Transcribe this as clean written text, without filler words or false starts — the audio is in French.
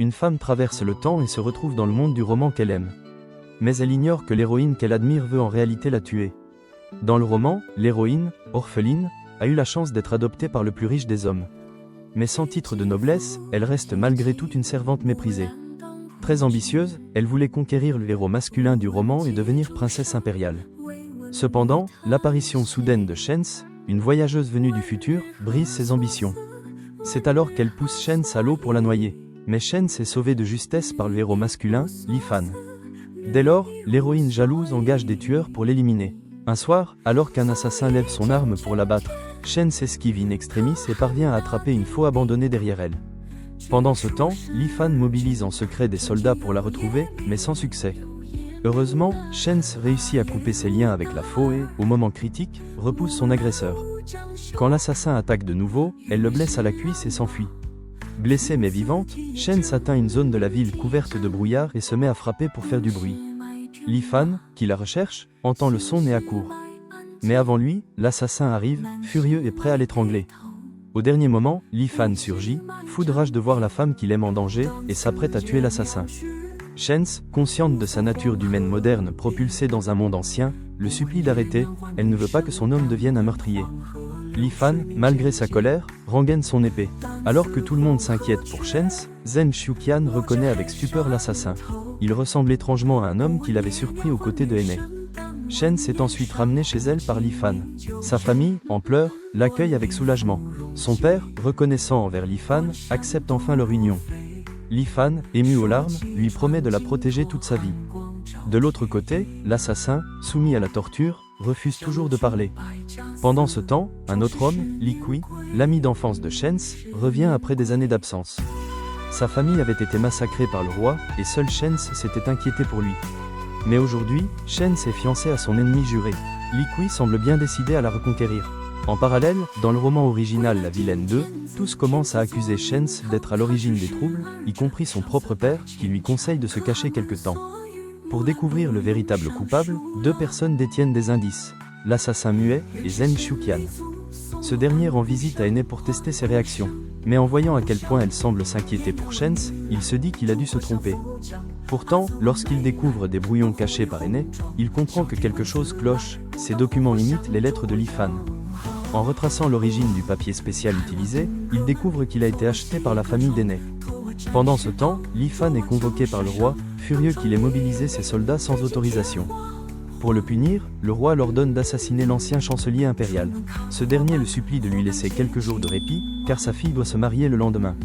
Une femme traverse le temps et se retrouve dans le monde du roman qu'elle aime. Mais elle ignore que l'héroïne qu'elle admire veut en réalité la tuer. Dans le roman, l'héroïne, orpheline, a eu la chance d'être adoptée par le plus riche des hommes. Mais sans titre de noblesse, elle reste malgré tout une servante méprisée. Très ambitieuse, elle voulait conquérir le héros masculin du roman et devenir princesse impériale. Cependant, l'apparition soudaine de Shens, une voyageuse venue du futur, brise ses ambitions. C'est alors qu'elle pousse Shens à l'eau pour la noyer. Mais Shens est sauvée de justesse par le héros masculin, Lifan. Dès lors, l'héroïne jalouse engage des tueurs pour l'éliminer. Un soir, alors qu'un assassin lève son arme pour l'abattre, Shens esquive in extremis et parvient à attraper une faux abandonnée derrière elle. Pendant ce temps, Lifan mobilise en secret des soldats pour la retrouver, mais sans succès. Heureusement, Shens réussit à couper ses liens avec la faux et, au moment critique, repousse son agresseur. Quand l'assassin attaque de nouveau, elle le blesse à la cuisse et s'enfuit. Blessée mais vivante, Shens atteint une zone de la ville couverte de brouillard et se met à frapper pour faire du bruit. Lifan, qui la recherche, entend le son et accourt. Mais avant lui, l'assassin arrive, furieux et prêt à l'étrangler. Au dernier moment, Lifan surgit, fou de rage de voir la femme qu'il aime en danger, et s'apprête à tuer l'assassin. Shens, consciente de sa nature d'humaine moderne propulsée dans un monde ancien, le supplie d'arrêter, elle ne veut pas que son homme devienne un meurtrier. Lifan, malgré sa colère, rengaine son épée. Alors que tout le monde s'inquiète pour Shens, Zen Shuqian reconnaît avec stupeur l'assassin. Il ressemble étrangement à un homme qu'il avait surpris aux côtés de Henne. Shens est ensuite ramenée chez elle par Lifan. Sa famille, en pleurs, l'accueille avec soulagement. Son père, reconnaissant envers Lifan, accepte enfin leur union. Lifan, ému aux larmes, lui promet de la protéger toute sa vie. De l'autre côté, l'assassin, soumis à la torture, refuse toujours de parler. Pendant ce temps, un autre homme, Li Kui, l'ami d'enfance de Shens, revient après des années d'absence. Sa famille avait été massacrée par le roi, et seul Shens s'était inquiété pour lui. Mais aujourd'hui, Shens est fiancé à son ennemi juré. Li Kui semble bien décidé à la reconquérir. En parallèle, dans le roman original La Vilaine 2, tous commencent à accuser Shens d'être à l'origine des troubles, y compris son propre père, qui lui conseille de se cacher quelque temps. Pour découvrir le véritable coupable, deux personnes détiennent des indices, l'assassin muet et Zen Shuqian. Ce dernier rend visite à Henne pour tester ses réactions. Mais en voyant à quel point elle semble s'inquiéter pour Shens, il se dit qu'il a dû se tromper. Pourtant, lorsqu'il découvre des brouillons cachés par Henne, il comprend que quelque chose cloche, ces documents imitent les lettres de Lifan. En retraçant l'origine du papier spécial utilisé, il découvre qu'il a été acheté par la famille d'Henne. Pendant ce temps, Lifan est convoqué par le roi, furieux qu'il ait mobilisé ses soldats sans autorisation. Pour le punir, le roi l'ordonne d'assassiner l'ancien chancelier impérial. Ce dernier le supplie de lui laisser quelques jours de répit, car sa fille doit se marier le lendemain.